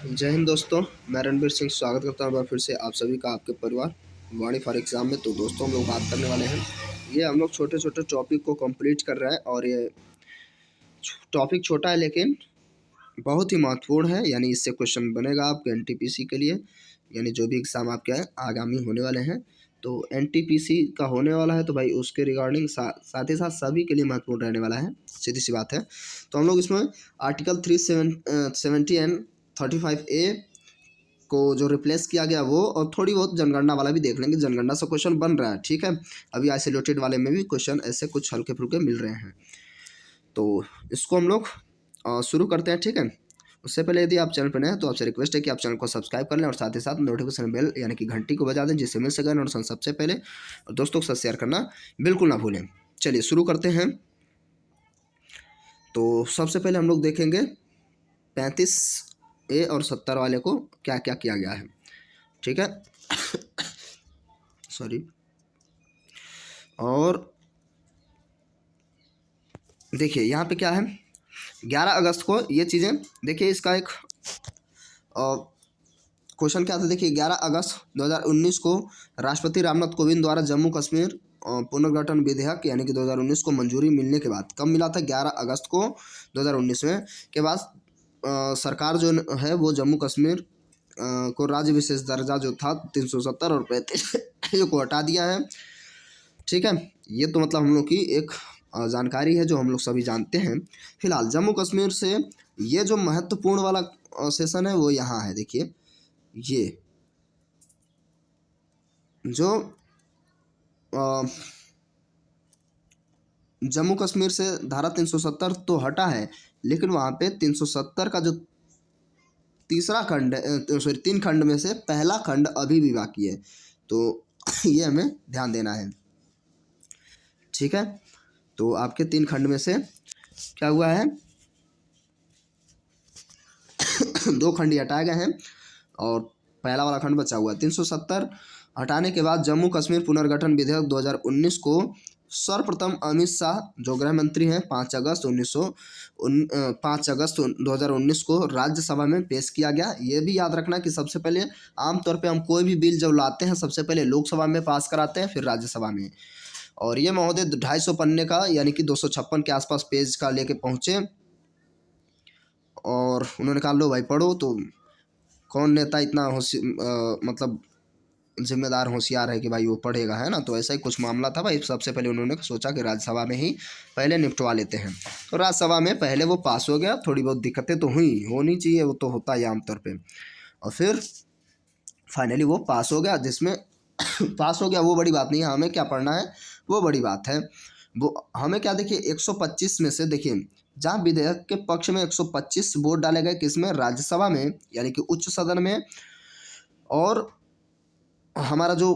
जय हिंद दोस्तों। मैं रणबीर सिंह स्वागत करता हूं एक बार फिर से आप सभी का आपके परिवार वाणी फॉर एग्ज़ाम में। तो दोस्तों हम लोग बात करने वाले हैं, ये हम लोग छोटे छोटे टॉपिक को कंप्लीट कर रहे हैं और ये टॉपिक छोटा है लेकिन बहुत ही महत्वपूर्ण है। यानी इससे क्वेश्चन बनेगा आपके एनटीपीसी के लिए, यानी जो भी एग्ज़ाम आपके आगामी होने वाले हैं तो एनटीपीसी का होने वाला है तो भाई उसके रिगार्डिंग साथ ही साथ सभी के लिए महत्वपूर्ण रहने वाला है, सीधी सी बात है। तो हम लोग इसमें आर्टिकल 370 एंड 35A को जो रिप्लेस किया गया वो, और थोड़ी बहुत जनगणना वाला भी देख लेंगे। जनगणना से क्वेश्चन बन रहा है, ठीक है। अभी आइसोलेटेड वाले में भी क्वेश्चन ऐसे कुछ हल्के फुल्के मिल रहे हैं, तो इसको हम लोग शुरू करते हैं, ठीक है। उससे पहले यदि आप चैनल पर नए हैं तो आपसे रिक्वेस्ट है कि आप चैनल को सब्सक्राइब कर लें और साथ ही साथ नोटिफिकेशन बेल यानी कि घंटी को बजा दें, जिससे मिल सके नोटिफिकेशन सबसे पहले, और दोस्तों के साथ शेयर करना बिल्कुल ना भूलें। चलिए शुरू करते हैं। तो सबसे पहले हम लोग देखेंगे 35A और 70 वाले को क्या क्या किया गया है, ठीक है। सॉरी। और देखिए यहाँ पे क्या है, 11 अगस्त को ये चीज़ें देखिए। इसका एक क्वेश्चन क्या था, देखिए 11 अगस्त 2019 को राष्ट्रपति रामनाथ कोविंद द्वारा जम्मू कश्मीर पुनर्गठन विधेयक यानी कि 2019 को मंजूरी मिलने के बाद, कब मिला था, 11 अगस्त को 2019 में के बाद सरकार जो है वो जम्मू कश्मीर को राज्य विशेष दर्जा जो था 370 और 35 को हटा दिया है, ठीक है। ये तो मतलब हम लोग की एक जानकारी है जो हम लोग सभी जानते हैं। फिलहाल जम्मू कश्मीर से ये जो महत्वपूर्ण वाला सेशन है वो यहाँ है। देखिए ये जो जम्मू कश्मीर से धारा 370 तो हटा है, लेकिन वहाँ पे 370 का जो तीसरा खंड सॉरी 3 खंड में से पहला खंड अभी भी बाकी है, तो ये हमें ध्यान देना है, ठीक है। तो आपके 3 खंड में से क्या हुआ है, 2 खंड ही हटाए गए हैं और पहला वाला खंड बचा हुआ है। 370 हटाने के बाद जम्मू कश्मीर पुनर्गठन विधेयक 2019 को सर्वप्रथम अमित शाह जो गृह मंत्री हैं 5 अगस्त 2019 को राज्यसभा में पेश किया गया। ये भी याद रखना कि सबसे पहले आमतौर पे हम कोई भी बिल जब लाते हैं सबसे पहले लोकसभा में पास कराते हैं, फिर राज्यसभा में। और ये महोदय 250 पन्ने का यानी कि 256 के आसपास पेज का लेके पहुँचे और उन्होंने कहा लो भाई पढ़ो। तो कौन नेता इतना मतलब जिम्मेदार होशियार है कि भाई वो पढ़ेगा, है ना। तो ऐसा ही कुछ मामला था भाई। सबसे पहले उन्होंने सोचा कि राज्यसभा में ही पहले निपटवा लेते हैं, तो राज्यसभा में पहले वो पास हो गया। थोड़ी बहुत दिक्कतें तो होनी चाहिए, वो तो होता है आमतौर पे, और फिर फाइनली वो पास हो गया। जिसमें पास हो गया वो बड़ी बात नहीं है, हमें क्या पढ़ना है वो बड़ी बात है। वो हमें क्या, देखिए 125 में से देखिए जहाँ विधेयक के पक्ष में 125 वोट डाले गए, किसमें, राज्यसभा में यानी कि उच्च सदन में, और हमारा जो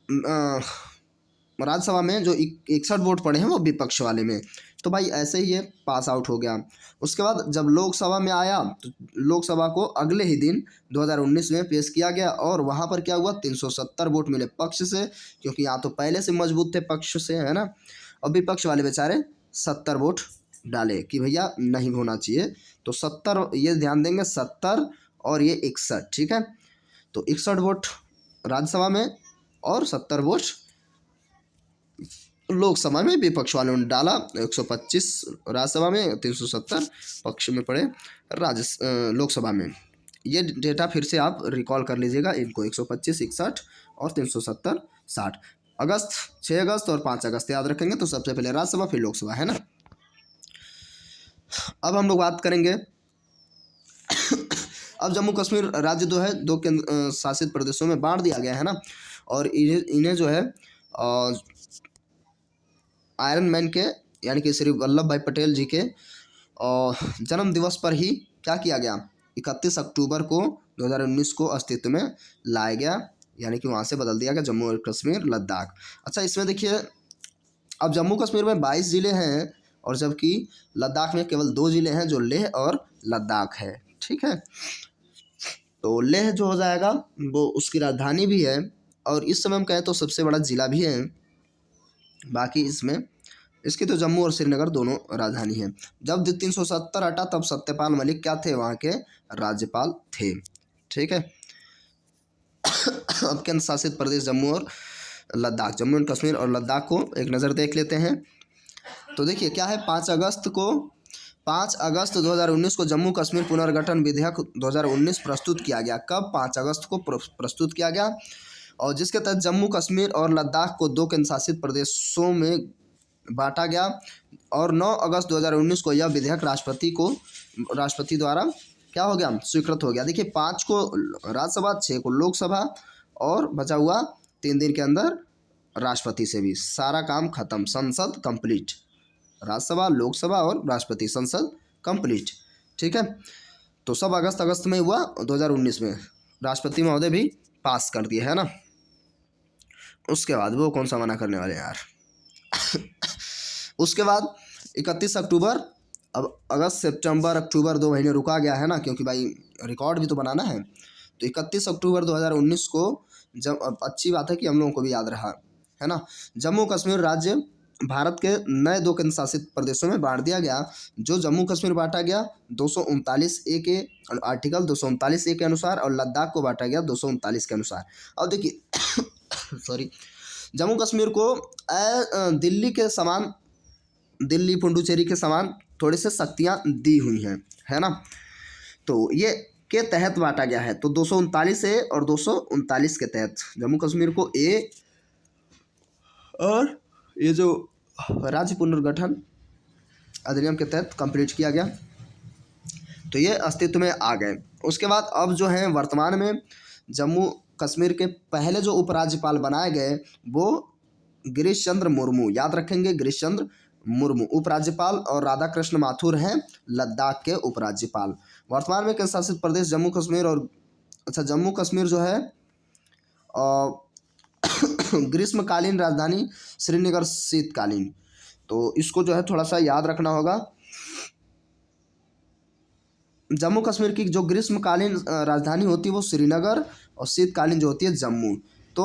राज्यसभा में जो 61 वोट पड़े हैं वो विपक्ष वाले में। तो भाई ऐसे ही ये पास आउट हो गया। उसके बाद जब लोकसभा में आया तो लोकसभा को अगले ही दिन 2019 में पेश किया गया, और वहाँ पर क्या हुआ, 370 वोट मिले पक्ष से, क्योंकि यहाँ तो पहले से मजबूत थे पक्ष से, है ना। और विपक्ष वाले बेचारे 70 वोट डाले कि भैया नहीं होना चाहिए। तो 70, ये ध्यान देंगे 70 और ये 61, ठीक है। तो 61 वोट राज्यसभा में और 70 वोट लोकसभा में विपक्ष वालों ने डाला। 125 राज्यसभा में, 370 पक्ष में पड़े लोकसभा में। ये डेटा फिर से आप रिकॉल कर लीजिएगा इनको, 125, 61 और 370, 60। अगस्त, 6 अगस्त और 5 अगस्त याद रखेंगे तो सबसे पहले राज्यसभा फिर लोकसभा, है ना। अब हम लोग बात करेंगे अब जम्मू कश्मीर राज्य जो है 2 केंद्र शासित प्रदेशों में बांट दिया गया है ना। और इन्हें जो है आयरन मैन के यानी कि श्री वल्लभ भाई पटेल जी के जन्म दिवस पर ही क्या किया गया, 31 अक्टूबर को 2019 को अस्तित्व में लाया गया, यानी कि वहाँ से बदल दिया गया जम्मू और कश्मीर लद्दाख। अच्छा, इसमें देखिए अब जम्मू कश्मीर में 22 ज़िले हैं और जबकि लद्दाख में केवल 2 ज़िले हैं जो लेह और लद्दाख है, ठीक है। तो लेह जो हो जाएगा वो उसकी राजधानी भी है और इस समय हम कहें तो सबसे बड़ा ज़िला भी है। बाकी इसमें इसकी तो जम्मू और श्रीनगर दोनों राजधानी है। जब 370 हटा तब सत्यपाल मलिक क्या थे, वहाँ के राज्यपाल थे। ठीक है। अब केंद्र शासित प्रदेश जम्मू और लद्दाख, जम्मू एंड कश्मीर और लद्दाख को एक नज़र देख लेते हैं। तो देखिए क्या है, 5 अगस्त 2019 को जम्मू कश्मीर पुनर्गठन विधेयक 2019 प्रस्तुत किया गया। कब? 5 अगस्त को प्रस्तुत किया गया, और जिसके तहत जम्मू कश्मीर और लद्दाख को 2 केंद्र शासित प्रदेशों में बांटा गया। और 9 अगस्त 2019 को यह विधेयक राष्ट्रपति द्वारा क्या हो गया, स्वीकृत हो गया। देखिए 5 को राज्यसभा, 6 को लोकसभा, और बचा हुआ 3 दिन के अंदर राष्ट्रपति से भी सारा काम खत्म, संसद कंप्लीट। राज्यसभा, लोकसभा और राष्ट्रपति, संसद कंप्लीट। ठीक है। तो सब अगस्त में हुआ, 2019 में राष्ट्रपति महोदय भी पास कर दिए, है ना। उसके बाद वो कौन सा मना करने वाले यार। उसके बाद 31 अक्टूबर, अब अगस्त सितंबर अक्टूबर 2 महीने रुका गया है ना, क्योंकि भाई रिकॉर्ड भी तो बनाना है। तो 31 अक्टूबर 2019 को, जब अच्छी बात है कि हम लोगों को भी याद रहा, है ना, जम्मू कश्मीर राज्य भारत के नए 2 केंद्र शासित प्रदेशों में बांट दिया गया। जो जम्मू कश्मीर बांटा गया 239A के आर्टिकल 239A के अनुसार, और लद्दाख को बांटा गया 239 के अनुसार। अब देखिए सॉरी, जम्मू कश्मीर को दिल्ली के समान, दिल्ली पुडुचेरी के समान थोड़ी से शक्तियाँ दी हुई हैं, है ना। तो ये के तहत बांटा गया है। तो 239A और 239 के तहत जम्मू कश्मीर को ए, और ये जो राज्य पुनर्गठन अधिनियम के तहत कंप्लीट किया गया, तो ये अस्तित्व में आ गए। उसके बाद अब जो है वर्तमान में जम्मू कश्मीर के पहले जो उपराज्यपाल बनाए गए वो गिरीश चंद्र मुर्मू, याद रखेंगे, गिरीश चंद्र मुर्मू उपराज्यपाल, और राधा कृष्ण माथुर हैं लद्दाख के उपराज्यपाल। वर्तमान में केंद्र शासित प्रदेश जम्मू कश्मीर, और अच्छा जम्मू कश्मीर जो है ग्रीष्मकालीन राजधानी श्रीनगर शीतकालीन। तो इसको जो है थोड़ा सा याद रखना होगा। जम्मू कश्मीर की जो ग्रीष्मकालीन राजधानी होती है वो श्रीनगर, और शीतकालीन जो होती है जम्मू। तो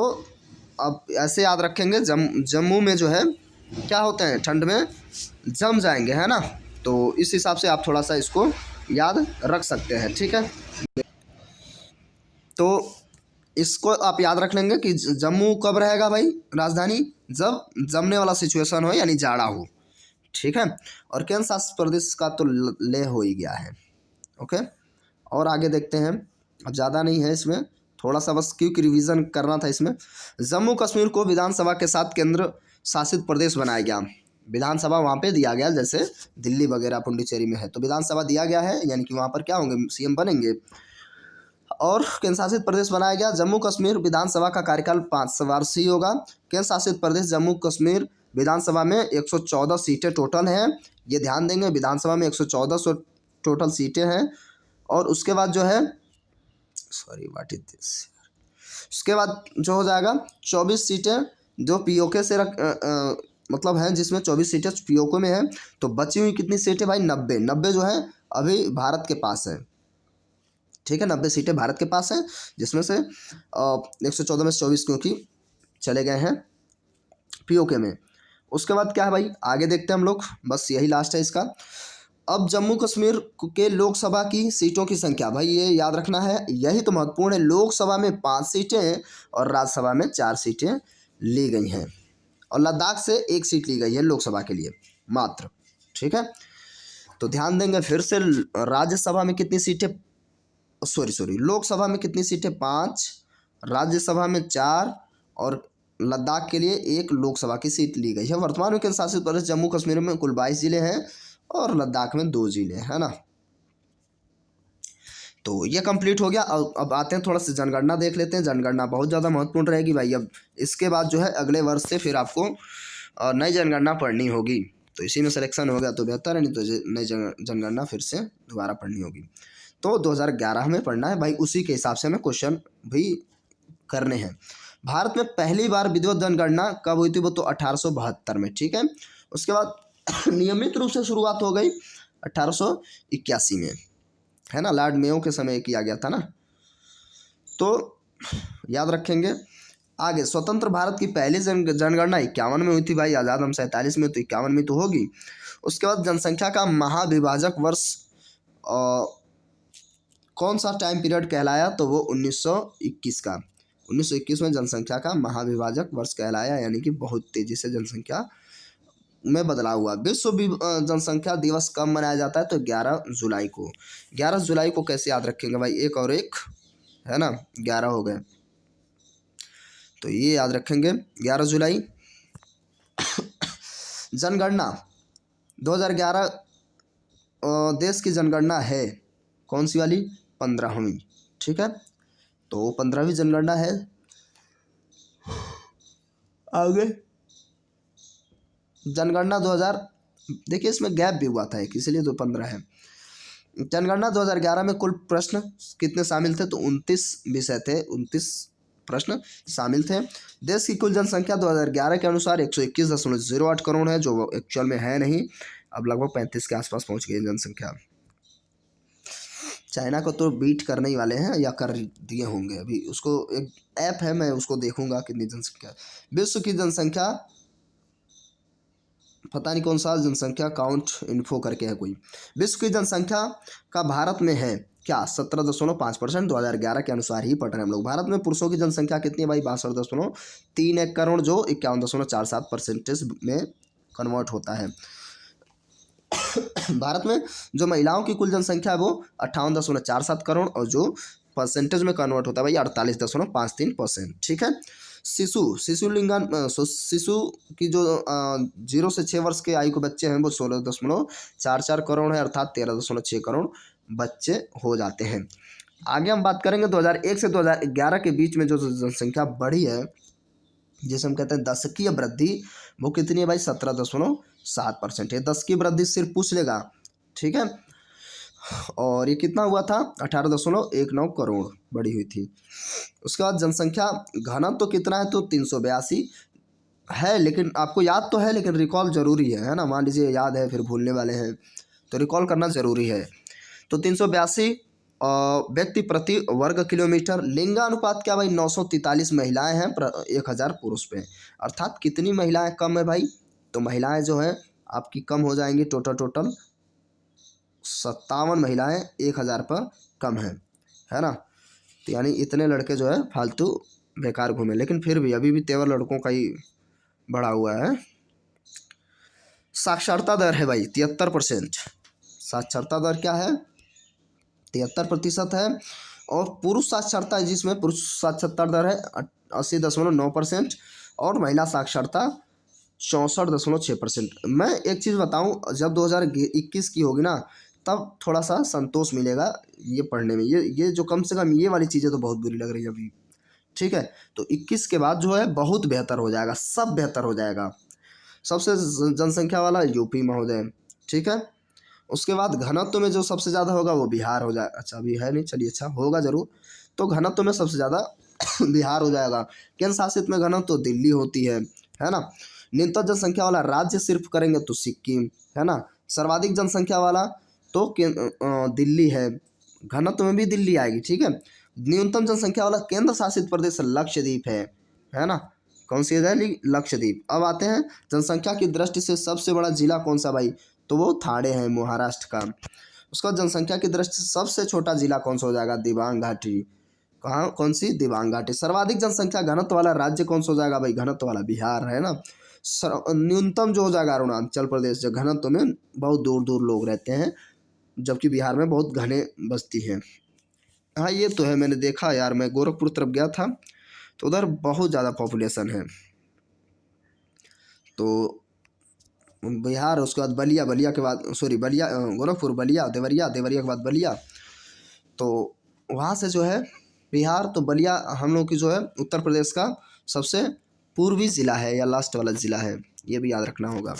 अब ऐसे याद रखेंगे, जम्मू में जो है क्या होते हैं, ठंड में जम जाएंगे, है ना। तो इस हिसाब से आप थोड़ा सा इसको याद रख सकते हैं। ठीक है। तो इसको आप याद रख लेंगे कि जम्मू कब रहेगा भाई राजधानी, जब जमने वाला सिचुएशन हो, यानी जाड़ा हो। ठीक है। और केंद्र शासित प्रदेश का तो ले हो ही गया है। ओके। और आगे देखते हैं, अब ज़्यादा नहीं है इसमें, थोड़ा सा बस क्विक रिवीजन करना था इसमें। जम्मू कश्मीर को विधानसभा के साथ केंद्र शासित प्रदेश बनाया गया। विधानसभा वहाँ पे दिया गया, जैसे दिल्ली वगैरह पुडुचेरी में है, तो विधानसभा दिया गया है, यानी कि वहाँ पर क्या होंगे, सीएम बनेंगे। और केंद्र शासित प्रदेश बनाया गया। जम्मू कश्मीर विधानसभा का कार्यकाल 5 वर्ष ही होगा। केंद्र शासित प्रदेश जम्मू कश्मीर विधानसभा में 114 सीटें टोटल हैं, ये ध्यान देंगे, विधानसभा में 114 टोटल सीटें हैं। और उसके बाद जो है व्हाट इज दिस, उसके बाद जो हो जाएगा 24 सीटें जो पीओके से मतलब हैं, जिसमें 24 सीटें पीओके में हैं। तो बची हुई कितनी सीटें भाई, 90 जो है अभी भारत के पास है। ठीक है, 90 सीटें भारत के पास हैं, जिसमें से 114 में से 24 क्योंकि चले गए हैं पीओके में। उसके बाद क्या है भाई, आगे देखते हैं हम लोग, बस यही लास्ट है इसका। अब जम्मू कश्मीर के लोकसभा की सीटों की संख्या, भाई ये याद रखना है, यही तो महत्वपूर्ण है। लोकसभा में 5 सीटें हैं और राज्यसभा में 4 सीटें ली गई हैं, और लद्दाख से 1 सीट ली गई है लोकसभा के लिए मात्र। ठीक है। तो ध्यान देंगे फिर से, राज्यसभा में कितनी सीटें, लोकसभा में कितनी सीटें, 5, राज्यसभा में 4, और लद्दाख के लिए 1 लोकसभा की सीट ली गई है। वर्तमान में केंद्र शासित प्रदेश जम्मू कश्मीर में कुल 22 जिले हैं, और लद्दाख में 2 जिले, है ना। तो ये कंप्लीट हो गया। अब आते हैं थोड़ा सा जनगणना देख लेते हैं। जनगणना बहुत ज़्यादा महत्वपूर्ण रहेगी भाई। अब इसके बाद जो है अगले वर्ष से फिर आपको नई जनगणना पढ़नी होगी, तो इसी में सिलेक्शन हो गया तो बेहतर है, नहीं तो नई जनगणना फिर से दोबारा पढ़नी होगी। तो 2011 में पढ़ना है भाई, उसी के हिसाब से हमें क्वेश्चन भी करने हैं। भारत में पहली बार विधिवत जनगणना कब हुई थी, वो तो 1872 में। ठीक है। उसके बाद नियमित रूप से शुरुआत हो गई 1881 में, है ना, लॉर्ड मेयो के समय किया गया था ना। तो याद रखेंगे आगे, स्वतंत्र भारत की पहली जनगणना 51 में हुई थी भाई, आज़ाद हम 47 में, तो 51 में तो होगी। उसके बाद जनसंख्या का महाविभाजक वर्ष कौन सा टाइम पीरियड कहलाया, तो वो 1921 का। 1921 में जनसंख्या का महाविभाजक वर्ष कहलाया, यानी कि बहुत तेजी से जनसंख्या में बदलाव हुआ। जनसंख्या दिवस कब मनाया जाता है, तो 11 जुलाई को। 11 जुलाई को कैसे याद रखेंगे भाई, एक और एक है ना, 11 हो गए, तो ये याद रखेंगे 11 जुलाई। जनगणना 2011 देश की जनगणना है कौन सी वाली, 15वीं, ठीक है, तो 15वीं जनगणना है। आगे जनगणना 2000, देखिए इसमें गैप भी हुआ था एक, इसलिए तो 15 है। जनगणना 2011 में कुल प्रश्न कितने शामिल थे, तो 29 विषय थे, 29 प्रश्न शामिल थे। देश की कुल जनसंख्या 2011 के अनुसार 121.08 करोड़ है, जो एक्चुअल में है नहीं, अब लगभग 35 के आसपास पहुंच गई जनसंख्या। चाइना को तो बीट करने ही वाले हैं, या कर दिए होंगे अभी, उसको एक ऐप है, मैं उसको देखूंगा कितनी जनसंख्या। विश्व की जनसंख्या पता नहीं कौन सा जनसंख्या काउंट इन्फो करके है कोई। विश्व की जनसंख्या का भारत में है क्या, 17.5%, 2011 के अनुसार ही पढ़ रहे हैं हम लोग। भारत में पुरुषों की जनसंख्या कितनी है भाई, 62.31 करोड़, जो 51.47% में कन्वर्ट होता है। भारत में जो महिलाओं की कुल जनसंख्या है वो 58.47 करोड़, और जो परसेंटेज में कन्वर्ट होता है भाई 48.53%, ठीक है। शिशु की जो 0 से 6 वर्ष के आयु के बच्चे हैं वो 16.44 करोड़ है, अर्थात 13.6 करोड़ बच्चे हो जाते हैं। आगे हम बात करेंगे 2001 से 2011 के बीच में जो जनसंख्या बढ़ी है, जिसे हम कहते हैं दशकीय वृद्धि, वो कितनी है भाई, 17.7% है। 10 की वृद्धि सिर्फ पूछ लेगा, ठीक है, और ये कितना हुआ था, 18.19 करोड़ बढ़ी हुई थी। उसके बाद जनसंख्या घनत्व तो कितना है, तो 382 है, लेकिन आपको याद तो है, लेकिन रिकॉल जरूरी है ना, मान लीजिए याद है फिर भूलने वाले हैं, तो रिकॉल करना जरूरी है। तो 382 व्यक्ति प्रति वर्ग किलोमीटर। लिंगानुपात क्या भाई, 943 महिलाएं हैं 1000 पुरुष पे, अर्थात कितनी महिलाएं कम है भाई, तो महिलाएं जो है आपकी कम हो जाएंगी, टोटल 57 महिलाएं 1000 पर कम है ना, तो यानी इतने लड़के जो है फालतू बेकार घूमे, लेकिन फिर भी अभी भी तेवर लड़कों का ही बढ़ा हुआ है। साक्षरता दर है भाई 73%, साक्षरता दर क्या है, 73% है। और पुरुष साक्षरता, जिसमें पुरुष साक्षरता दर है 80.9%, और महिला साक्षरता 64.6%। मैं एक चीज़ बताऊं, जब 2021 की होगी ना, तब थोड़ा सा संतोष मिलेगा ये पढ़ने में, ये जो कम से कम ये वाली चीज़ें तो बहुत बुरी लग रही है अभी, ठीक है। तो 21 के बाद जो है बहुत बेहतर हो जाएगा, सब बेहतर हो जाएगा। सबसे जनसंख्या वाला यूपी महोदय, ठीक है। उसके बाद घनत्व में जो सबसे ज़्यादा होगा वो बिहार हो जाए, अच्छा अभी है नहीं, चलिए अच्छा होगा ज़रूर। तो घनत्व में सबसे ज़्यादा बिहार हो जाएगा। केंद्र शासित में घनत्व तो दिल्ली होती है ना। न्यूनतम जनसंख्या वाला राज्य सिर्फ करेंगे तो सिक्किम, है ना। सर्वाधिक जनसंख्या वाला तो दिल्ली है, घनत्व में भी दिल्ली आएगी, ठीक है। न्यूनतम जनसंख्या वाला केंद्र शासित प्रदेश लक्षद्वीप है ना। कौन सी है, लक्षद्वीप। अब आते हैं जनसंख्या की दृष्टि से सबसे बड़ा जिला कौन सा भाई, तो वो ठाणे है, महाराष्ट्र का। उसका जनसंख्या की दृष्टि से सबसे छोटा जिला कौन सा हो जाएगा, दिबांग घाटी। कहाँ, कौन सी, दिबांग घाटी। सर्वाधिक जनसंख्या घनत्व वाला राज्य कौन सा हो जाएगा भाई, घनत्व वाला बिहार है ना। न्यूनतम जो हो जाएगा अरुणाचल प्रदेश, जो घनत्व में बहुत दूर दूर लोग रहते हैं, जबकि बिहार में बहुत घने बस्ती है। हाँ ये तो है, मैंने देखा यार, मैं गोरखपुर तरफ गया था तो उधर बहुत ज़्यादा पॉपुलेशन है। तो बिहार, उसके बाद बलिया के बाद, सॉरी बलिया, गोरखपुर, बलिया, देवरिया के बाद बलिया, तो वहाँ से जो है बिहार, तो बलिया हम लोग की जो है उत्तर प्रदेश का सबसे पूर्वी ज़िला है, या लास्ट वाला ज़िला है, ये भी याद रखना होगा।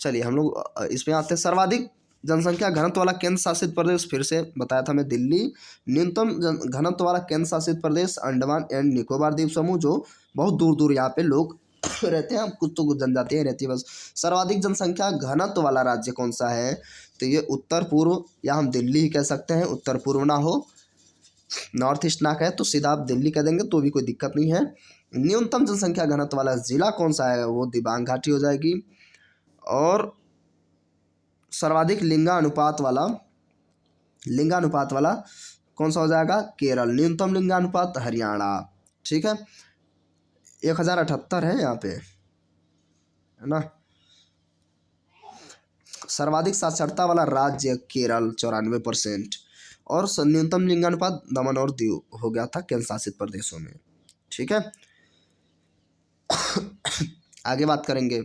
चलिए हम लोग इसमें आते हैं। सर्वाधिक जनसंख्या घनत्व वाला केंद्र शासित प्रदेश, फिर से बताया था मैं, दिल्ली। न्यूनतम घनत्व वाला केंद्र शासित प्रदेश अंडमान एंड निकोबार द्वीप समूह, जो बहुत दूर दूर यहाँ पे लोग रहते हैं, कुछ तो जनजातियाँ रहती है बस। सर्वाधिक जनसंख्या घनत्व वाला राज्य कौन सा है, तो ये उत्तर पूर्व, या हम दिल्ली ही कह सकते हैं, उत्तर पूर्व ना हो, नॉर्थ ईस्ट ना कहे तो सीधा आप दिल्ली कह देंगे तो भी कोई दिक्कत नहीं है। न्यूनतम जनसंख्या घनत्व वाला जिला कौन सा है, वो दिबांग घाटी हो जाएगी। और सर्वाधिक लिंगानुपात वाला कौन सा हो जाएगा, केरल। न्यूनतम लिंगानुपात हरियाणा। ठीक है, 1078 है यहाँ पे, है ना। सर्वाधिक साक्षरता वाला राज्य केरल 94%। और न्यूनतम लिंगानुपात दमन और दीव हो गया था केंद्र शासित प्रदेशों में। ठीक है, आगे बात करेंगे।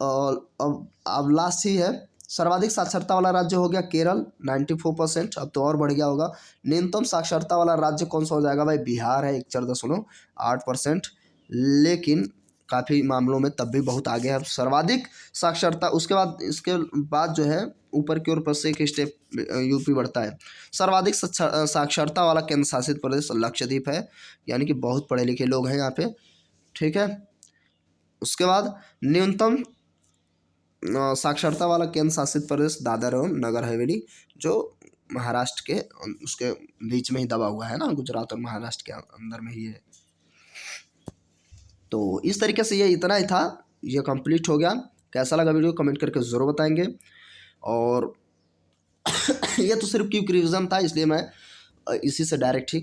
और अब लास्ट ही है, सर्वाधिक साक्षरता वाला राज्य हो गया केरल 94%। अब तो और बढ़ गया होगा। न्यूनतम साक्षरता वाला राज्य कौन सा हो जाएगा भाई, बिहार है 4.8%। लेकिन काफ़ी मामलों में तब भी बहुत आगे है। सर्वाधिक साक्षरता, उसके बाद इसके बाद जो है ऊपर की ओर से एक स्टेप यूपी बढ़ता है। सर्वाधिक साक्षरता वाला केंद्र शासित प्रदेश लक्षद्वीप है, यानी कि बहुत पढ़े लिखे लोग हैं यहाँ पे। ठीक है, उसके बाद न्यूनतम साक्षरता वाला केंद्र शासित प्रदेश दादर और नगर हवेली, जो महाराष्ट्र के उसके बीच में ही दबा हुआ है ना, गुजरात और महाराष्ट्र के अंदर में ही है। तो इस तरीके से ये इतना ही था, ये कंप्लीट हो गया। कैसा लगा वीडियो कमेंट करके ज़रूर बताएंगे। और ये तो सिर्फ क्विक रिवीजन था, इसलिए मैं इसी से डायरेक्ट ही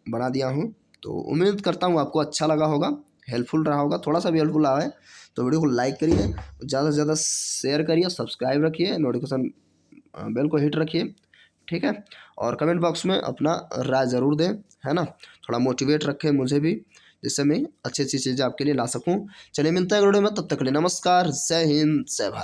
बना दिया हूँ। तो उम्मीद करता हूँ आपको अच्छा लगा होगा, हेल्पफुल रहा होगा। थोड़ा सा भी हेल्पफुल रहा है तो वीडियो को लाइक करिए, ज़्यादा से ज़्यादा शेयर करिए, सब्सक्राइब रखिए, नोटिफिकेशन बेल को हिट रखिए। ठीक है, और कमेंट बॉक्स में अपना राय ज़रूर दें, है ना। थोड़ा मोटिवेट रखें मुझे भी, जिससे मैं अच्छी अच्छी चीज़ें आपके लिए ला सकूं। चलिए मिलते हैं वीडियो में, तब तक के लिए नमस्कार, जय हिंद, जय भारत।